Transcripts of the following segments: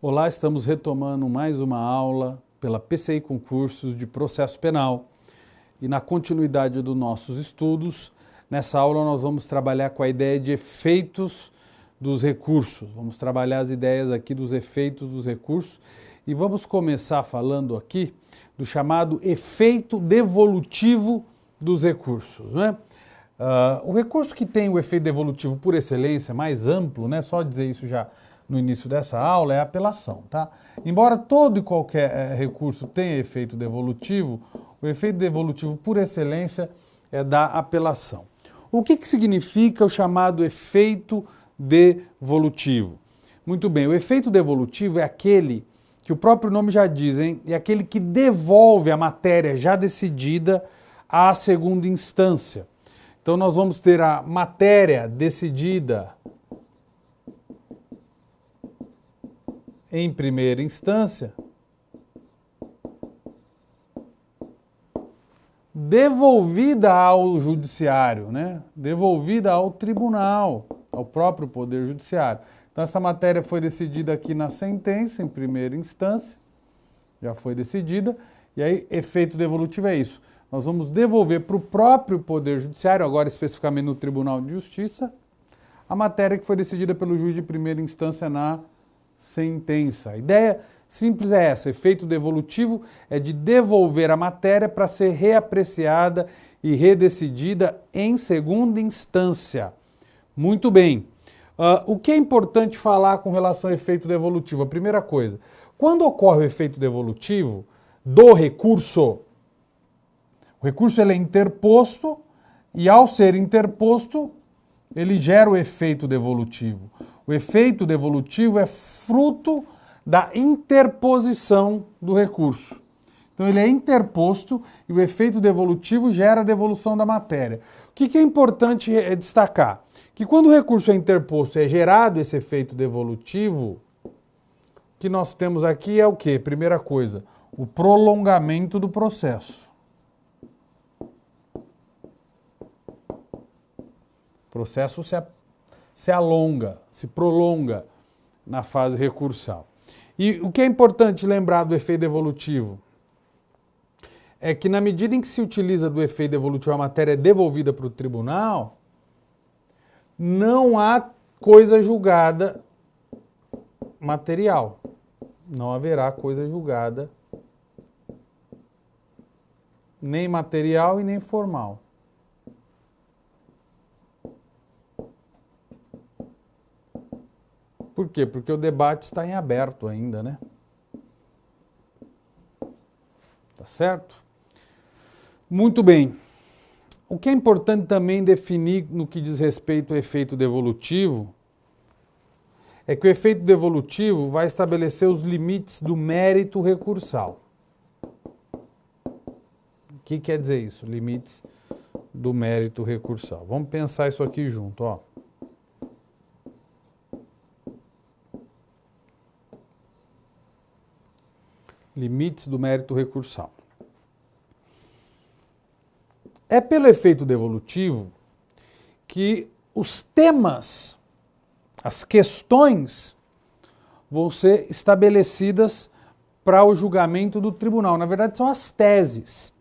Olá, estamos retomando mais uma aula pela PCI Concursos de Processo Penal. E na continuidade dos nossos estudos, nessa aula nós vamos trabalhar com a ideia de efeitos dos recursos. Vamos trabalhar as ideias aqui dos efeitos dos recursos e vamos começar falando aqui do chamado efeito devolutivo dos recursos, né? O recurso que tem o efeito devolutivo por excelência, mais amplo, né? Só dizer isso já no início dessa aula, é a apelação, tá? Embora todo e qualquer recurso tenha efeito devolutivo, o efeito devolutivo por excelência é da apelação. O que significa o chamado efeito devolutivo? Muito bem, o efeito devolutivo é aquele que o próprio nome já diz, hein? É aquele que devolve a matéria já decidida à segunda instância. Então nós vamos ter a matéria decidida em primeira instância, devolvida ao judiciário, né? Devolvida ao tribunal, ao próprio Poder Judiciário. Então essa matéria foi decidida aqui na sentença, em primeira instância, já foi decidida, e aí efeito devolutivo é isso. Nós vamos devolver para o próprio Poder Judiciário, agora especificamente no Tribunal de Justiça, a matéria que foi decidida pelo juiz de primeira instância na sentença. A ideia simples é essa, efeito devolutivo é de devolver a matéria para ser reapreciada e redecidida em segunda instância. Muito bem. O que é importante falar com relação ao efeito devolutivo? A primeira coisa, quando ocorre o efeito devolutivo do recurso, o recurso ele é interposto e ao ser interposto, ele gera o efeito devolutivo. O efeito devolutivo é fruto da interposição do recurso. Então ele é interposto e o efeito devolutivo gera a devolução da matéria. O que é importante destacar? Que quando o recurso é interposto e é gerado esse efeito devolutivo, o que nós temos aqui é o quê? Primeira coisa, o prolongamento do processo. O processo se alonga, se prolonga na fase recursal. E o que é importante lembrar do efeito devolutivo é que na medida em que se utiliza do efeito devolutivo a matéria é devolvida para o tribunal, não há coisa julgada material. Não haverá coisa julgada nem material e nem formal. Por quê? Porque o debate está em aberto ainda, né? Tá certo? Muito bem. O que é importante também definir no que diz respeito ao efeito devolutivo é que o efeito devolutivo vai estabelecer os limites do mérito recursal. O que quer dizer isso? Limites do mérito recursal. Vamos pensar isso aqui junto, ó. Limites do mérito recursal. É pelo efeito devolutivo que os temas, as questões, vão ser estabelecidas para o julgamento do tribunal. Na verdade, são as teses.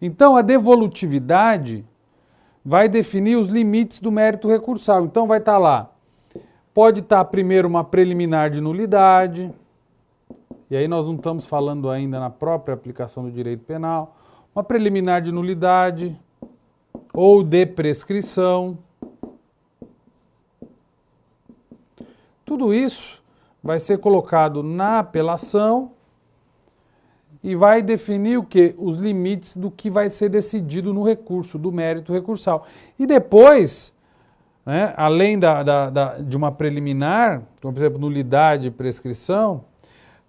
Então, a devolutividade vai definir os limites do mérito recursal. Então, vai estar lá. Pode estar primeiro uma preliminar de nulidade. E aí nós não estamos falando ainda na própria aplicação do direito penal, uma preliminar de nulidade ou de prescrição. Tudo isso vai ser colocado na apelação e vai definir o quê? Os limites do que vai ser decidido no recurso, do mérito recursal. E depois, né, além de uma preliminar, como por exemplo nulidade e prescrição,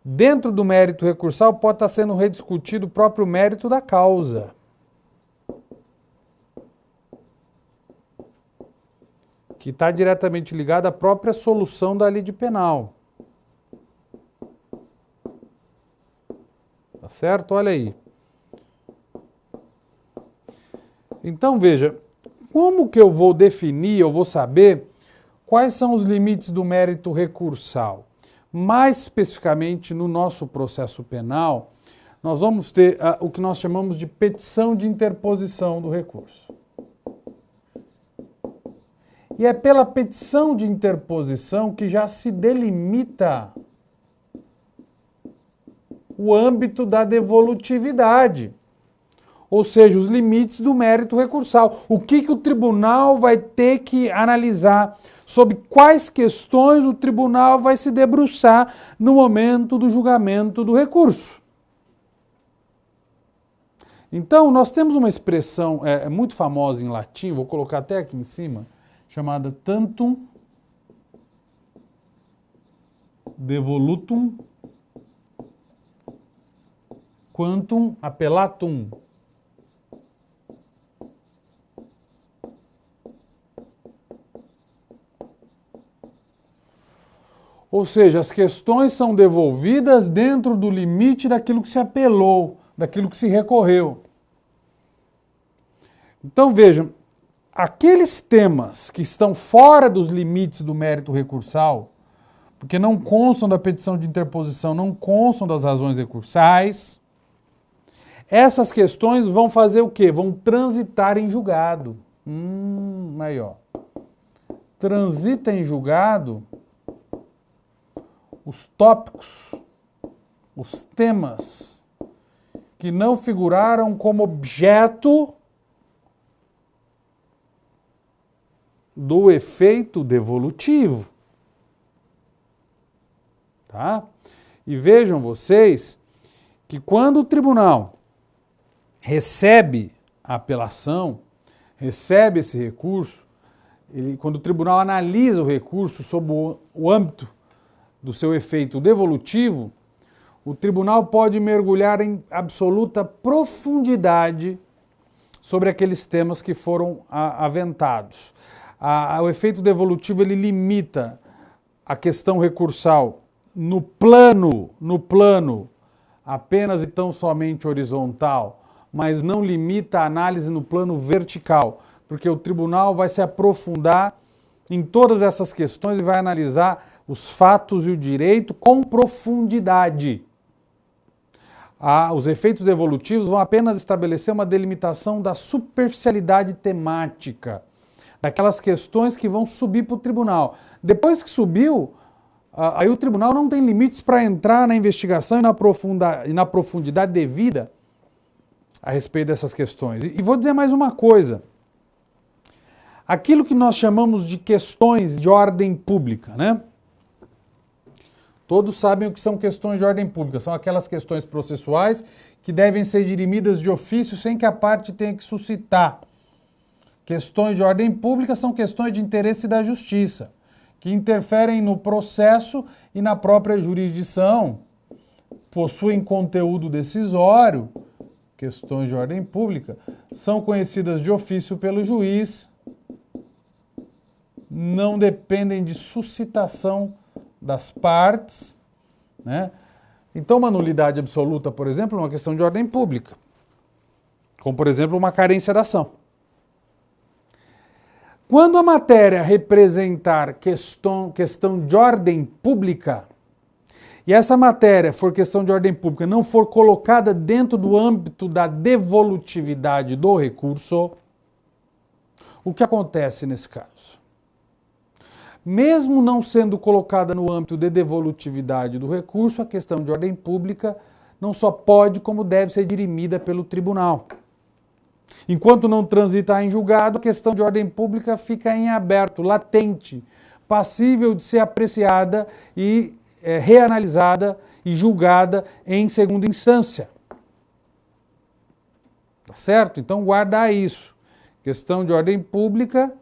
dentro do mérito recursal pode estar sendo rediscutido o próprio mérito da causa. Que está diretamente ligado à própria solução da lide penal. Tá certo? Olha aí. Então veja, como que eu vou definir, eu vou saber quais são os limites do mérito recursal? Mais especificamente no nosso processo penal, nós vamos ter o que nós chamamos de petição de interposição do recurso. E é pela petição de interposição que já se delimita o âmbito da devolutividade, ou seja, os limites do mérito recursal. O que o tribunal vai ter que analisar, sobre quais questões o tribunal vai se debruçar no momento do julgamento do recurso. Então, nós temos uma expressão muito famosa em latim, vou colocar até aqui em cima, chamada tantum devolutum quantum appellatum. Ou seja, as questões são devolvidas dentro do limite daquilo que se apelou, daquilo que se recorreu. Então vejam, aqueles temas que estão fora dos limites do mérito recursal, porque não constam da petição de interposição, não constam das razões recursais, essas questões vão fazer o quê? Vão transitar em julgado. Aí ó. Transita em julgado os tópicos, os temas que não figuraram como objeto do efeito devolutivo. Tá? E vejam vocês que quando o tribunal recebe a apelação, recebe esse recurso, quando o tribunal analisa o recurso sob o âmbito do seu efeito devolutivo, o tribunal pode mergulhar em absoluta profundidade sobre aqueles temas que foram aventados. O efeito devolutivo ele limita a questão recursal no plano apenas e tão somente horizontal, mas não limita a análise no plano vertical, porque o tribunal vai se aprofundar em todas essas questões e vai analisar os fatos e o direito com profundidade. Os efeitos devolutivos vão apenas estabelecer uma delimitação da superficialidade temática, daquelas questões que vão subir para o tribunal. Depois que subiu, aí o tribunal não tem limites para entrar na investigação e na profundidade devida a respeito dessas questões. E vou dizer mais uma coisa. Aquilo que nós chamamos de questões de ordem pública, né? Todos sabem o que são questões de ordem pública. São aquelas questões processuais que devem ser dirimidas de ofício sem que a parte tenha que suscitar. Questões de ordem pública são questões de interesse da justiça, que interferem no processo e na própria jurisdição, possuem conteúdo decisório. Questões de ordem pública são conhecidas de ofício pelo juiz, não dependem de suscitação das partes, né? Então, uma nulidade absoluta, por exemplo, é uma questão de ordem pública, como, por exemplo, uma carência da ação. Quando a matéria representar questão de ordem pública, e essa matéria for questão de ordem pública, não for colocada dentro do âmbito da devolutividade do recurso, o que acontece nesse caso? Mesmo não sendo colocada no âmbito de devolutividade do recurso, a questão de ordem pública não só pode, como deve ser dirimida pelo tribunal. Enquanto não transitar em julgado, a questão de ordem pública fica em aberto, latente, passível de ser apreciada e reanalisada e julgada em segunda instância. Tá certo? Então, guardar isso. Questão de ordem pública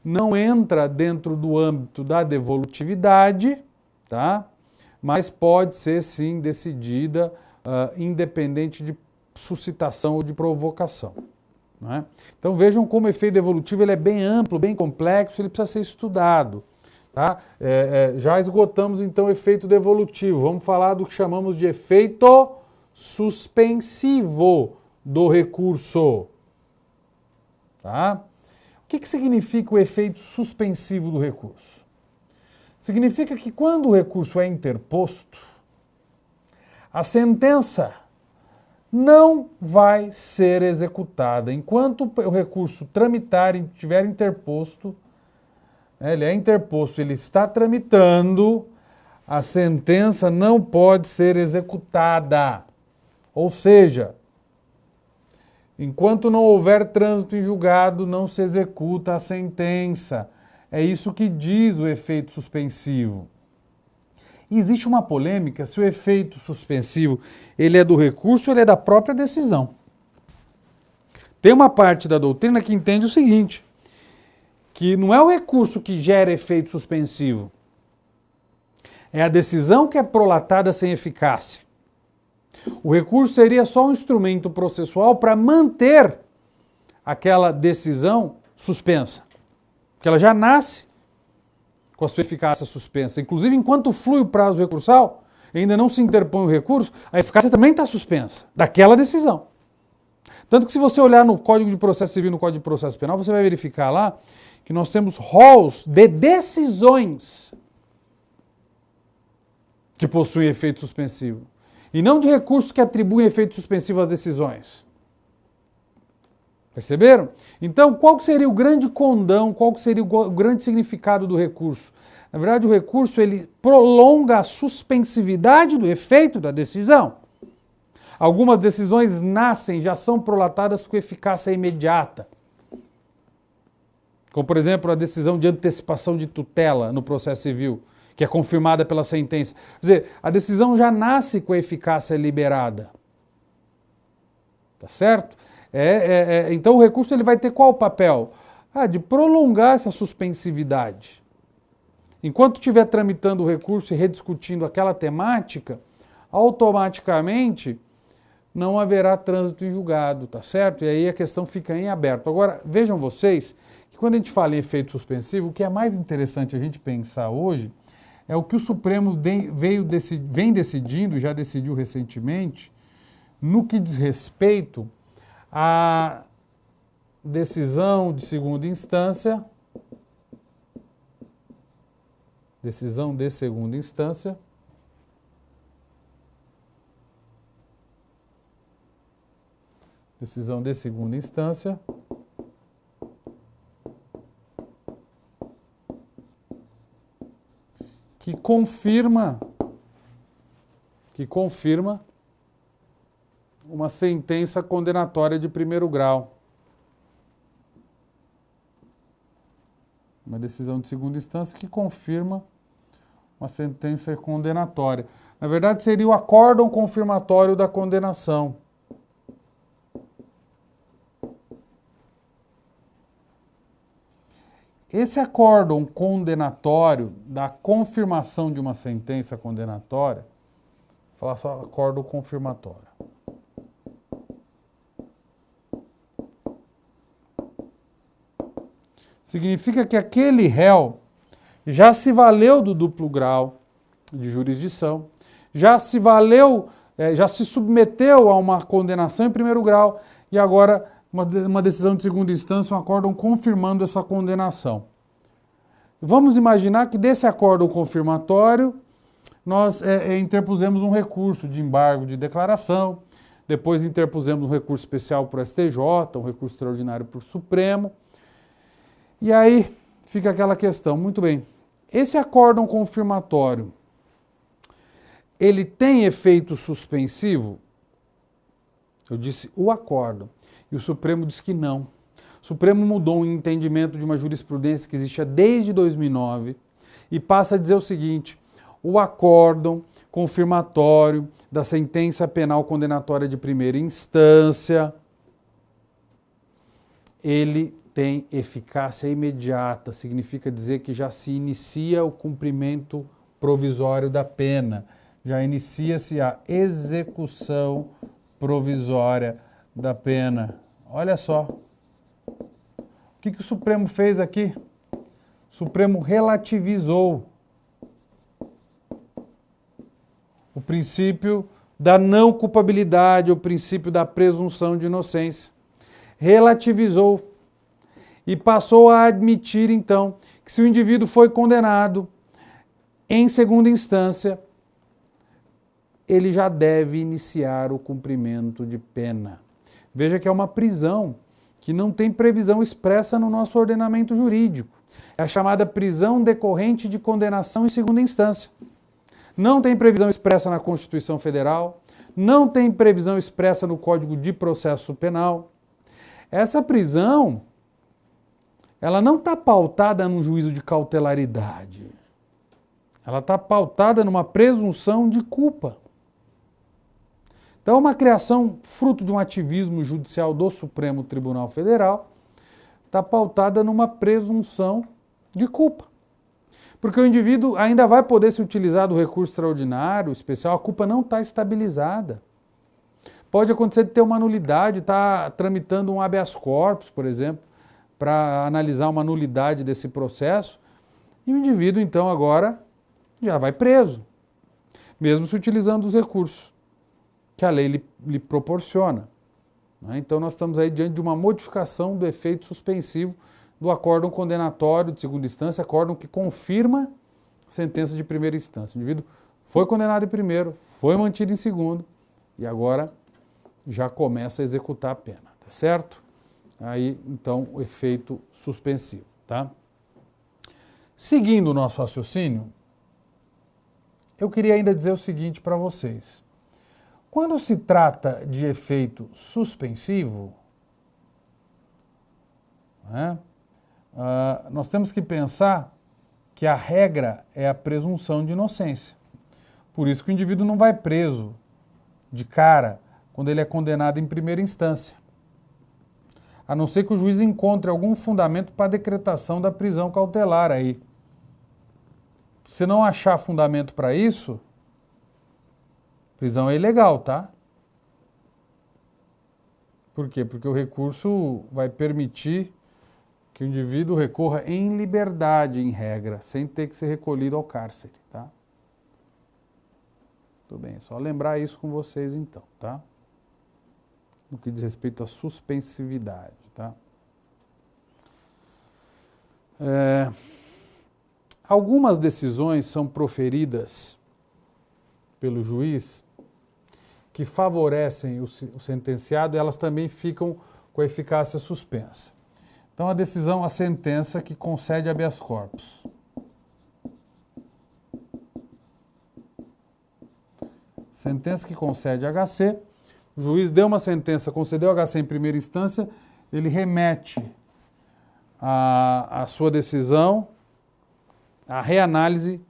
não entra dentro do âmbito da devolutividade, tá? Mas pode ser, sim, decidida independente de suscitação ou de provocação. Não é? Então, vejam como o efeito devolutivo ele é bem amplo, bem complexo, ele precisa ser estudado. Tá? Já esgotamos, então, o efeito devolutivo. Vamos falar do que chamamos de efeito suspensivo do recurso. Tá? O que significa o efeito suspensivo do recurso? Significa que quando o recurso é interposto, a sentença não vai ser executada. Enquanto o recurso tramitar e estiver interposto, ele é interposto, ele está tramitando, a sentença não pode ser executada. Ou seja, enquanto não houver trânsito em julgado, não se executa a sentença. É isso que diz o efeito suspensivo. E existe uma polêmica se o efeito suspensivo ele é do recurso ou ele é da própria decisão. Tem uma parte da doutrina que entende o seguinte, que não é o recurso que gera efeito suspensivo, é a decisão que é prolatada sem eficácia. O recurso seria só um instrumento processual para manter aquela decisão suspensa, porque ela já nasce com a sua eficácia suspensa. Inclusive, enquanto flui o prazo recursal, ainda não se interpõe o recurso, a eficácia também está suspensa daquela decisão. Tanto que se você olhar no Código de Processo Civil e no Código de Processo Penal, você vai verificar lá que nós temos rols de decisões que possuem efeito suspensivo. E não de recursos que atribuem efeito suspensivo às decisões. Perceberam? Então, qual seria o grande condão, qual seria o grande significado do recurso? Na verdade, o recurso ele prolonga a suspensividade do efeito da decisão. Algumas decisões nascem, já são prolatadas com eficácia imediata. Como, por exemplo, a decisão de antecipação de tutela no processo civil, que é confirmada pela sentença. Quer dizer, a decisão já nasce com a eficácia liberada. Tá certo? Então o recurso ele vai ter qual papel? De prolongar essa suspensividade. Enquanto estiver tramitando o recurso e rediscutindo aquela temática, automaticamente não haverá trânsito em julgado, tá certo? E aí a questão fica em aberto. Agora, vejam vocês que quando a gente fala em efeito suspensivo, o que é mais interessante a gente pensar hoje é o que o Supremo vem decidindo, já decidiu recentemente, no que diz respeito à decisão de segunda instância, decisão de segunda instância, que confirma uma sentença condenatória de primeiro grau. Uma decisão de segunda instância que confirma uma sentença condenatória. Na verdade, seria o acórdão confirmatório da condenação. Esse acórdão condenatório da confirmação de uma sentença condenatória, vou falar só acórdão confirmatório. Significa que aquele réu já se valeu do duplo grau de jurisdição, já se submeteu a uma condenação em primeiro grau e agora uma decisão de segunda instância, um acórdão confirmando essa condenação. Vamos imaginar que desse acórdão confirmatório nós interpusemos um recurso de embargo de declaração, depois interpusemos um recurso especial para o STJ, um recurso extraordinário para o Supremo, e aí fica aquela questão, muito bem, esse acórdão confirmatório, ele tem efeito suspensivo? Eu disse o acórdão. E o Supremo diz que não. O Supremo mudou um entendimento de uma jurisprudência que existia desde 2009 e passa a dizer o seguinte, o acórdão confirmatório da sentença penal condenatória de primeira instância, ele tem eficácia imediata, significa dizer que já se inicia o cumprimento provisório da pena, já inicia-se a execução provisória da pena. Olha só, o que o Supremo fez aqui? O Supremo relativizou o princípio da não culpabilidade, o princípio da presunção de inocência. Relativizou e passou a admitir, então, que se o indivíduo foi condenado em segunda instância, ele já deve iniciar o cumprimento de pena. Veja que é uma prisão que não tem previsão expressa no nosso ordenamento jurídico. É a chamada prisão decorrente de condenação em segunda instância. Não tem previsão expressa na Constituição Federal, não tem previsão expressa no Código de Processo Penal. Essa prisão, ela não está pautada num juízo de cautelaridade. Ela está pautada numa presunção de culpa. Então, uma criação fruto de um ativismo judicial do Supremo Tribunal Federal está pautada numa presunção de culpa. Porque o indivíduo ainda vai poder se utilizar do recurso extraordinário, especial, a culpa não está estabilizada. Pode acontecer de ter uma nulidade, estar tramitando um habeas corpus, por exemplo, para analisar uma nulidade desse processo, e o indivíduo, então, agora já vai preso, mesmo se utilizando dos recursos que a lei lhe proporciona. Então, nós estamos aí diante de uma modificação do efeito suspensivo do acórdão condenatório de segunda instância, acórdão que confirma a sentença de primeira instância. O indivíduo foi condenado em primeiro, foi mantido em segundo e agora já começa a executar a pena, tá certo? Aí, então, o efeito suspensivo, tá? Seguindo o nosso raciocínio, eu queria ainda dizer o seguinte para vocês. Quando se trata de efeito suspensivo, né, nós temos que pensar que a regra é a presunção de inocência. Por isso que o indivíduo não vai preso de cara quando ele é condenado em primeira instância. A não ser que o juiz encontre algum fundamento para a decretação da prisão cautelar aí. Se não achar fundamento para isso, prisão é ilegal, tá? Por quê? Porque o recurso vai permitir que o indivíduo recorra em liberdade, em regra, sem ter que ser recolhido ao cárcere, tá? Tudo bem, só lembrar isso com vocês então, tá? No que diz respeito à suspensividade, tá? Algumas decisões são proferidas pelo juiz que favorecem o sentenciado, elas também ficam com a eficácia suspensa. Então, a sentença que concede habeas corpus. Sentença que concede HC, o juiz deu uma sentença, concedeu HC em primeira instância, ele remete a sua decisão à reanálise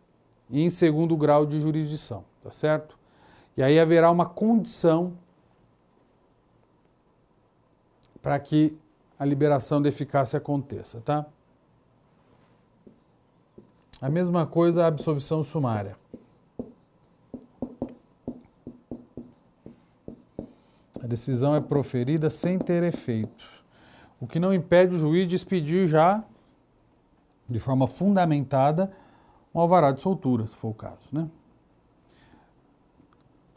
em segundo grau de jurisdição, tá certo? E aí haverá uma condição para que a liberação da eficácia aconteça, tá? A mesma coisa a absolvição sumária. A decisão é proferida sem ter efeito, o que não impede o juiz de expedir já, de forma fundamentada, um alvará de soltura, se for o caso, né?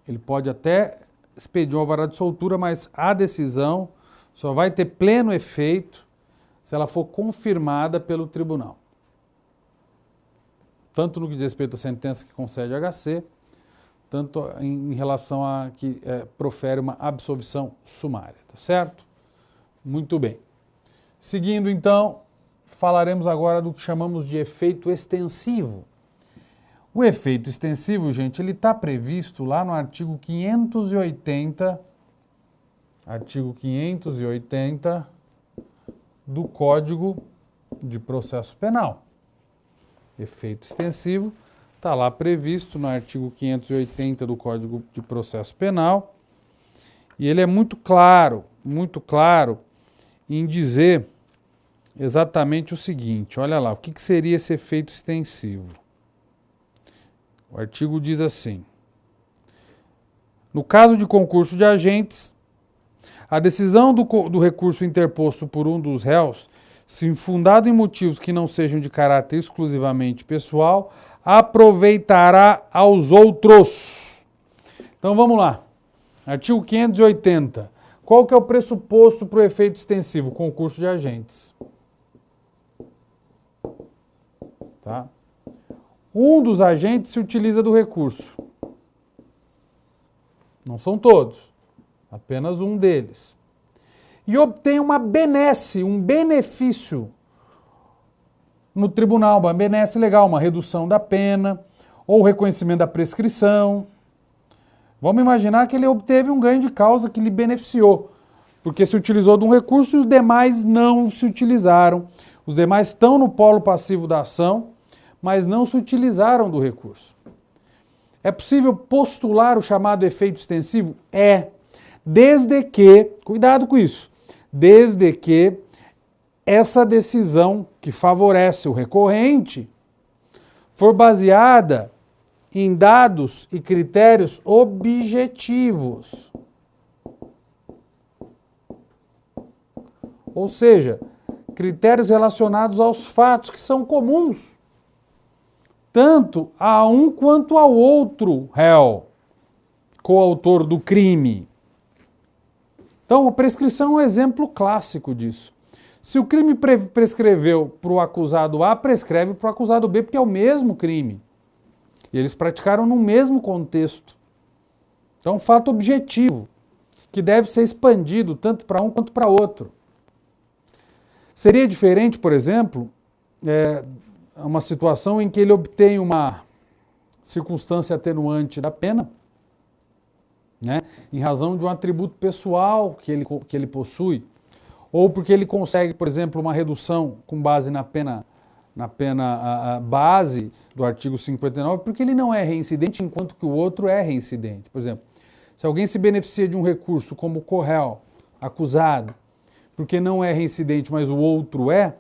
Ele pode até expedir um alvará de soltura, mas a decisão só vai ter pleno efeito se ela for confirmada pelo tribunal. Tanto no que diz respeito à sentença que concede HC, tanto em relação a que profere uma absolvição sumária, tá certo? Muito bem. Seguindo, então, falaremos agora do que chamamos de efeito extensivo. O efeito extensivo, gente, ele está previsto lá no artigo 580, do Código de Processo Penal. Efeito extensivo está lá previsto no artigo 580 do Código de Processo Penal, e ele é muito claro em dizer exatamente o seguinte, olha lá, o que seria esse efeito extensivo? O artigo diz assim: no caso de concurso de agentes, a decisão do recurso interposto por um dos réus, se infundado em motivos que não sejam de caráter exclusivamente pessoal, aproveitará aos outros. Então vamos lá. Artigo 580. Qual que é o pressuposto para o efeito extensivo? Concurso de agentes. Tá? um dos agentes se utiliza do recurso. Não são todos, apenas um deles. E obtém uma benesse, um benefício no tribunal, uma benesse legal, uma redução da pena, ou reconhecimento da prescrição. Vamos imaginar que ele obteve um ganho de causa que lhe beneficiou, porque se utilizou de um recurso e os demais não se utilizaram. Os demais estão no polo passivo da ação, mas não se utilizaram do recurso. É possível postular o chamado efeito extensivo? É, desde que, cuidado com isso, desde que essa decisão que favorece o recorrente for baseada em dados e critérios objetivos. Ou seja, critérios relacionados aos fatos que são comuns, tanto a um quanto ao outro réu, coautor do crime. Então, a prescrição é um exemplo clássico disso. Se o crime prescreveu para o acusado A, prescreve para o acusado B, porque é o mesmo crime. E eles praticaram no mesmo contexto. Então, um fato objetivo, que deve ser expandido tanto para um quanto para outro. Seria diferente, por exemplo, uma situação em que ele obtém uma circunstância atenuante da pena, né, em razão de um atributo pessoal que ele possui, ou porque ele consegue, por exemplo, uma redução com base na pena base do artigo 59, porque ele não é reincidente, enquanto que o outro é reincidente. Por exemplo, se alguém se beneficia de um recurso como corréu, acusado, porque não é reincidente, mas o outro é,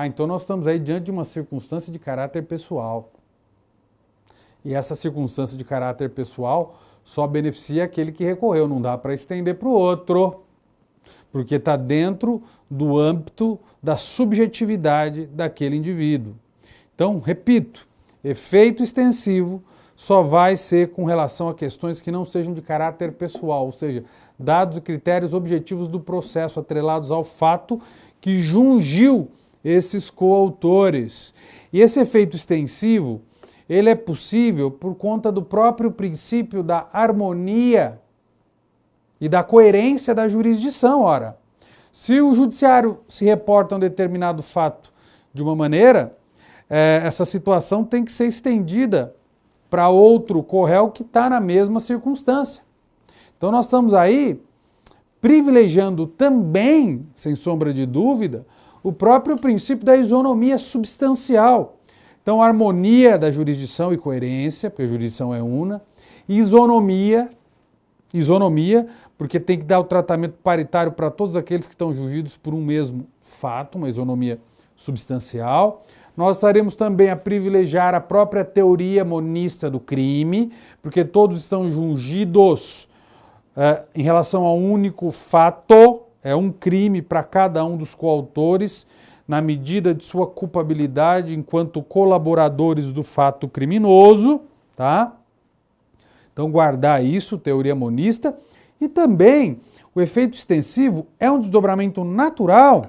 então nós estamos aí diante de uma circunstância de caráter pessoal. E essa circunstância de caráter pessoal só beneficia aquele que recorreu, não dá para estender para o outro, porque está dentro do âmbito da subjetividade daquele indivíduo. Então, repito, efeito extensivo só vai ser com relação a questões que não sejam de caráter pessoal, ou seja, dados e critérios objetivos do processo atrelados ao fato que jungiu esses coautores. E esse efeito extensivo, ele é possível por conta do próprio princípio da harmonia e da coerência da jurisdição. Ora, se o judiciário se reporta a um determinado fato de uma maneira, essa situação tem que ser estendida para outro corréu que está na mesma circunstância. Então nós estamos aí privilegiando também, sem sombra de dúvida, o próprio princípio da isonomia substancial. Então, harmonia da jurisdição e coerência, porque a jurisdição é una, isonomia, porque tem que dar o tratamento paritário para todos aqueles que estão jungidos por um mesmo fato, uma isonomia substancial. Nós estaremos também a privilegiar a própria teoria monista do crime, porque todos estão jungidos em relação a um único fato, é um crime para cada um dos coautores, na medida de sua culpabilidade enquanto colaboradores do fato criminoso, tá? Então, guardar isso, teoria monista. E também, o efeito extensivo é um desdobramento natural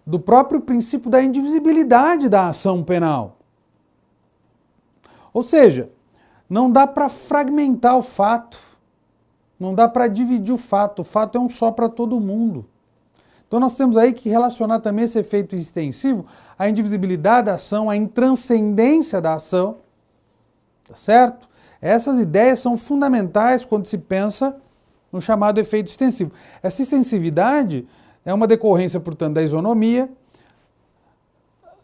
do próprio princípio da indivisibilidade da ação penal. Ou seja, não dá para fragmentar o fato, não dá para dividir o fato é um só para todo mundo. Então nós temos aí que relacionar também esse efeito extensivo à indivisibilidade da ação, à intranscendência da ação, tá certo? Essas ideias são fundamentais quando se pensa no chamado efeito extensivo. Essa extensividade é uma decorrência, portanto, da isonomia,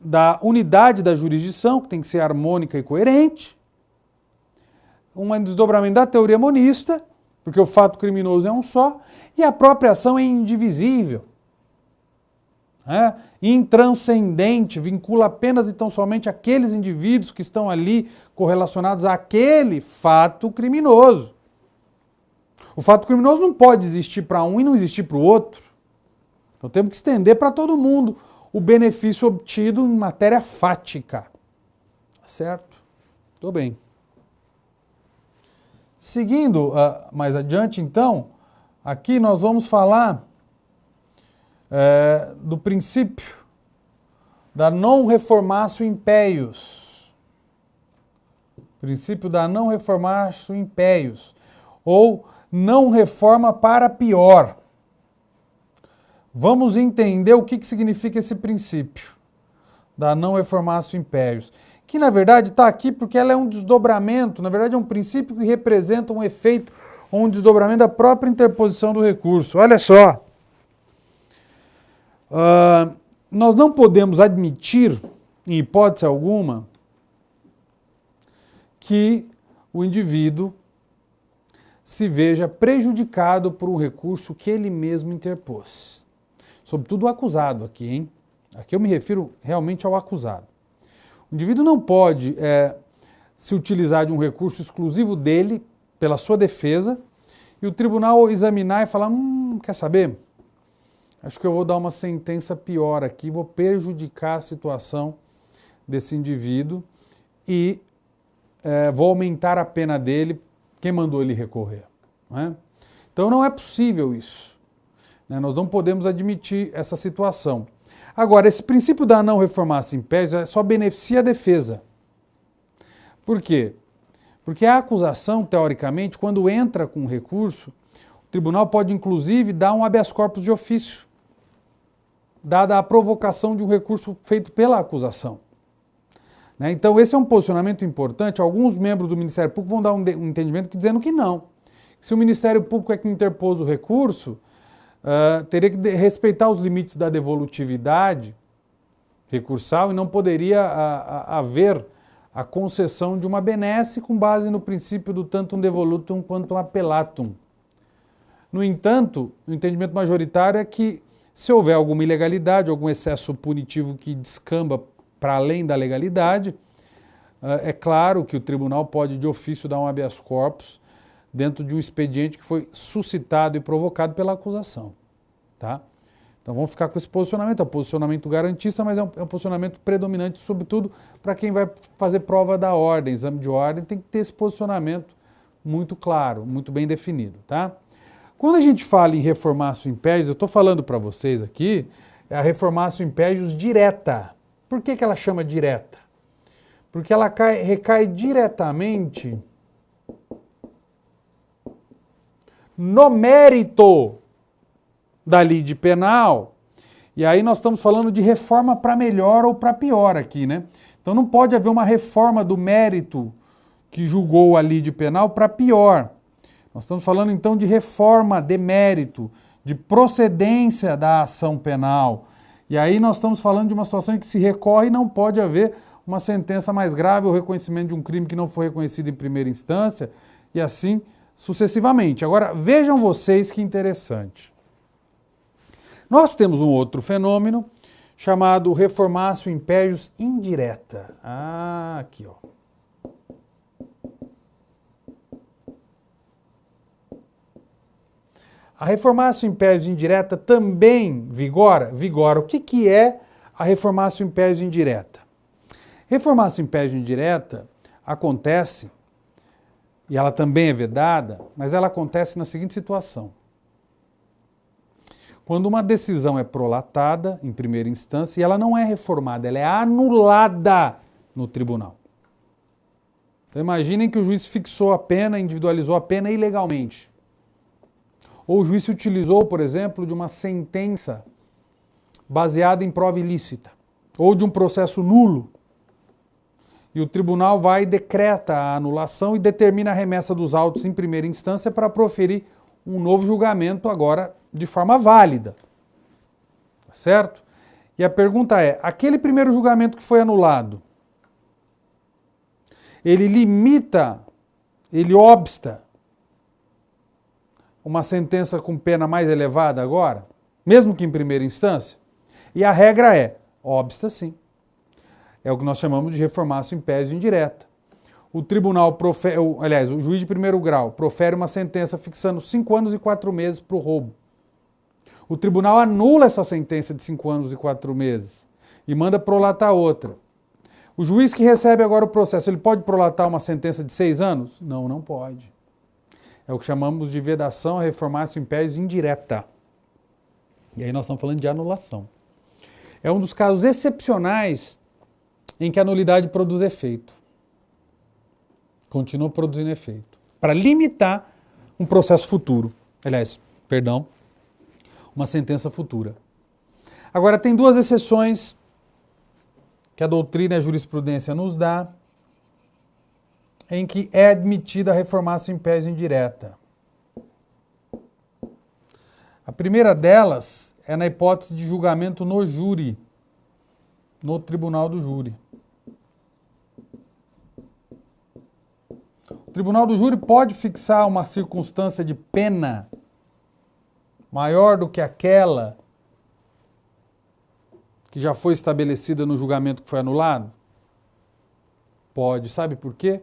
da unidade da jurisdição, que tem que ser harmônica e coerente, um desdobramento da teoria monista, porque o fato criminoso é um só, e a própria ação é indivisível. Intranscendente, vincula apenas e tão somente aqueles indivíduos que estão ali correlacionados àquele fato criminoso. O fato criminoso não pode existir para um e não existir para o outro. Então temos que estender para todo mundo o benefício obtido em matéria fática. Certo? Tudo bem. Seguindo mais adiante, então, aqui nós vamos falar do princípio da non reformatio impeius. Princípio da não reformatio impeius, ou não reforma para pior. Vamos entender o que significa esse princípio da não reformatio impeius, que na verdade está aqui porque ela é um desdobramento, na verdade é um princípio que representa um efeito ou um desdobramento da própria interposição do recurso. Olha só, nós não podemos admitir, em hipótese alguma, que o indivíduo se veja prejudicado por um recurso que ele mesmo interpôs. Sobretudo o acusado aqui, hein? Aqui eu me refiro realmente ao acusado. O indivíduo não pode se utilizar de um recurso exclusivo dele, pela sua defesa, e o tribunal examinar e falar, quer saber? Acho que eu vou dar uma sentença pior aqui, vou prejudicar a situação desse indivíduo e vou aumentar a pena dele, quem mandou ele recorrer. Não é? Então não é possível isso. Né? Nós não podemos admitir essa situação. Agora, esse princípio da não reformatio impeius só beneficia a defesa. Por quê? Porque a acusação, teoricamente, quando entra com recurso, o tribunal pode, inclusive, dar um habeas corpus de ofício, dada a provocação de um recurso feito pela acusação. Né? Então, esse é um posicionamento importante. Alguns membros do Ministério Público vão dar um entendimento dizendo que não. Se o Ministério Público é que interpôs o recurso, teria que respeitar os limites da devolutividade recursal e não poderia haver a concessão de uma benesse com base no princípio do tantum devolutum quantum appellatum. No entanto, o entendimento majoritário é que se houver alguma ilegalidade, algum excesso punitivo que descamba para além da legalidade, é claro que o tribunal pode de ofício dar um habeas corpus dentro de um expediente que foi suscitado e provocado pela acusação. Tá? Então vamos ficar com esse posicionamento, é um posicionamento garantista, mas é um posicionamento predominante, sobretudo para quem vai fazer prova da ordem, exame de ordem, tem que ter esse posicionamento muito claro, muito bem definido. Tá? Quando a gente fala em reformatio impeius, eu estou falando para vocês aqui, é a reformatio impeius direta. Por que ela chama direta? Porque ela recai diretamente no mérito da lide penal, e aí nós estamos falando de reforma para melhor ou para pior aqui, né? Então não pode haver uma reforma do mérito que julgou a lide penal para pior. Nós estamos falando então de reforma de mérito, de procedência da ação penal. E aí nós estamos falando de uma situação em que se recorre e não pode haver uma sentença mais grave ou reconhecimento de um crime que não foi reconhecido em primeira instância, e assim sucessivamente. Agora, vejam vocês que interessante. Nós temos um outro fenômeno chamado reformatio impeius indireta. Aqui, ó. A reformatio impeius indireta também vigora? Vigora. O que é a reformatio impeius indireta? Reformatio impeius indireta acontece, e ela também é vedada, mas ela acontece na seguinte situação. Quando uma decisão é prolatada em primeira instância e ela não é reformada, ela é anulada no tribunal. Então imaginem que o juiz fixou a pena, individualizou a pena ilegalmente. Ou o juiz se utilizou, por exemplo, de uma sentença baseada em prova ilícita, ou de um processo nulo. E o tribunal vai e decreta a anulação e determina a remessa dos autos em primeira instância para proferir um novo julgamento agora de forma válida. Certo? E a pergunta é, aquele primeiro julgamento que foi anulado, ele limita, ele obsta uma sentença com pena mais elevada agora, mesmo que em primeira instância? E a regra é, obsta sim. É o que nós chamamos de reformatio impeius indireta. O tribunal o juiz de primeiro grau profere uma sentença fixando 5 anos e 4 meses para o roubo. O tribunal anula essa sentença de 5 anos e 4 meses e manda prolatar outra. O juiz que recebe agora o processo, ele pode prolatar uma sentença de 6 anos? Não, não pode. É o que chamamos de vedação a reformatio impeius indireta. E aí nós estamos falando de anulação. É um dos casos excepcionais em que a nulidade produz efeito. Continua produzindo efeito. Para limitar um processo futuro. Aliás, perdão, uma sentença futura. Agora, tem duas exceções que a doutrina e a jurisprudência nos dá, em que é admitida a reformatio in pes indireta. A primeira delas é na hipótese de julgamento no júri, no tribunal do júri. O tribunal do júri pode fixar uma circunstância de pena maior do que aquela que já foi estabelecida no julgamento que foi anulado? Pode. Sabe por quê?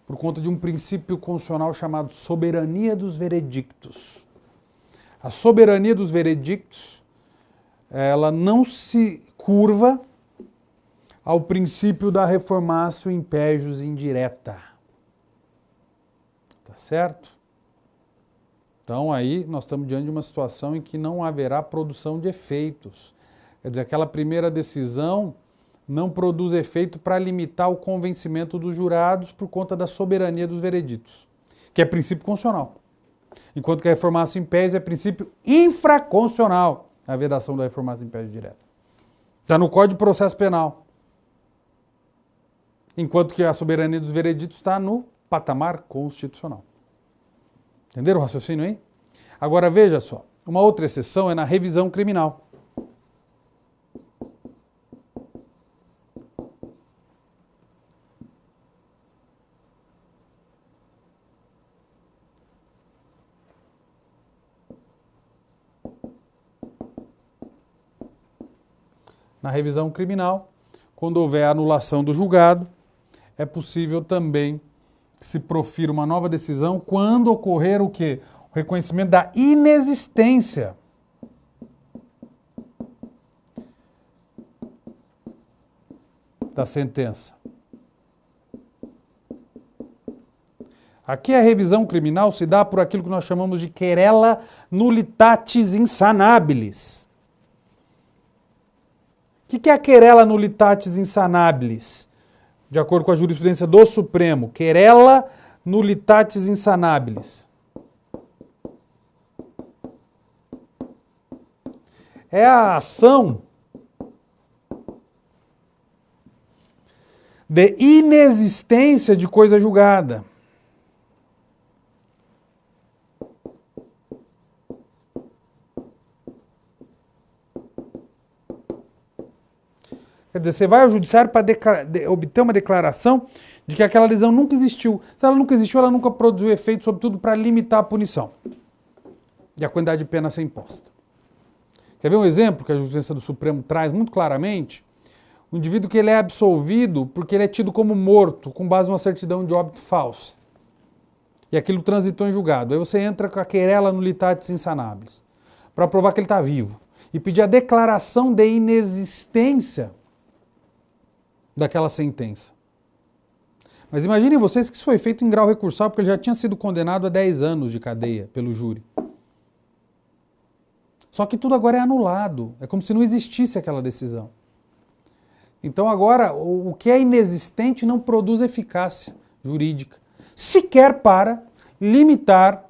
Por conta de um princípio constitucional chamado soberania dos veredictos. A soberania dos veredictos, ela não se curva ao princípio da reformatio in pejus indireta. Tá certo? Então aí nós estamos diante de uma situação em que não haverá produção de efeitos. Quer dizer, aquela primeira decisão não produz efeito para limitar o convencimento dos jurados por conta da soberania dos vereditos, que é princípio constitucional. Enquanto que a reformatio in pes é princípio infraconstitucional, a vedação da reformatio in pes direta. Está no Código de Processo Penal. Enquanto que a soberania dos vereditos está no patamar constitucional. Entenderam o raciocínio aí? Agora veja só, uma outra exceção é na revisão criminal. Na revisão criminal, quando houver anulação do julgado, é possível também que se profira uma nova decisão quando ocorrer o quê? O reconhecimento da inexistência da sentença. Aqui a revisão criminal se dá por aquilo que nós chamamos de querela nullitatis insanabilis. O que é a querela nullitatis insanabilis? De acordo com a jurisprudência do Supremo, querela nullitatis insanabilis. É a ação de inexistência de coisa julgada. Quer dizer, você vai ao judiciário para obter uma declaração de que aquela lesão nunca existiu. Se ela nunca existiu, ela nunca produziu efeito, sobretudo para limitar a punição e a quantidade de pena a ser imposta. Quer ver um exemplo que a jurisprudência do Supremo traz muito claramente? O indivíduo que ele é absolvido porque ele é tido como morto, com base numa certidão de óbito falsa. E aquilo transitou em julgado. Aí você entra com a querela nullitatis insanabilis, para provar que ele está vivo. E pedir a declaração de inexistência daquela sentença. Mas imaginem vocês que isso foi feito em grau recursal, porque ele já tinha sido condenado a 10 anos de cadeia pelo júri. Só que tudo agora é anulado. É como se não existisse aquela decisão. Então agora, o que é inexistente não produz eficácia jurídica, sequer para limitar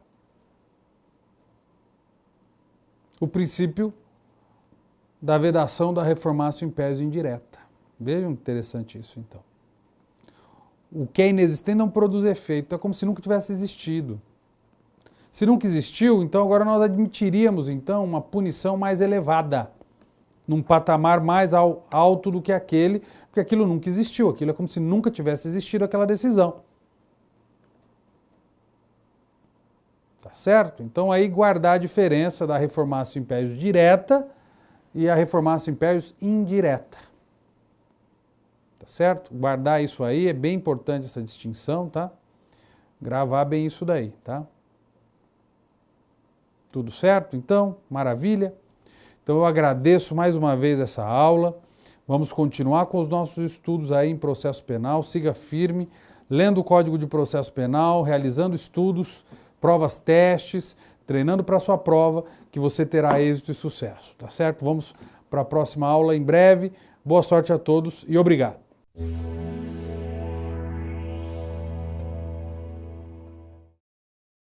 o princípio da vedação da reformatio in pes indireta. Vejam interessante isso, então. O que é inexistente não produz efeito, é como se nunca tivesse existido. Se nunca existiu, então agora nós admitiríamos então uma punição mais elevada, num patamar mais alto do que aquele, porque aquilo nunca existiu, aquilo é como se nunca tivesse existido aquela decisão. Tá certo? Então aí guardar a diferença da reformatio in pes direta e a reformatio in pes indireta. Tá certo? Guardar isso aí, é bem importante essa distinção, tá? Gravar bem isso daí, tá? Tudo certo? Então, maravilha. Então eu agradeço mais uma vez essa aula. Vamos continuar com os nossos estudos aí em processo penal. Siga firme, lendo o Código de Processo Penal, realizando estudos, provas, testes, treinando para a sua prova, que você terá êxito e sucesso, tá certo? Vamos para a próxima aula em breve. Boa sorte a todos e obrigado.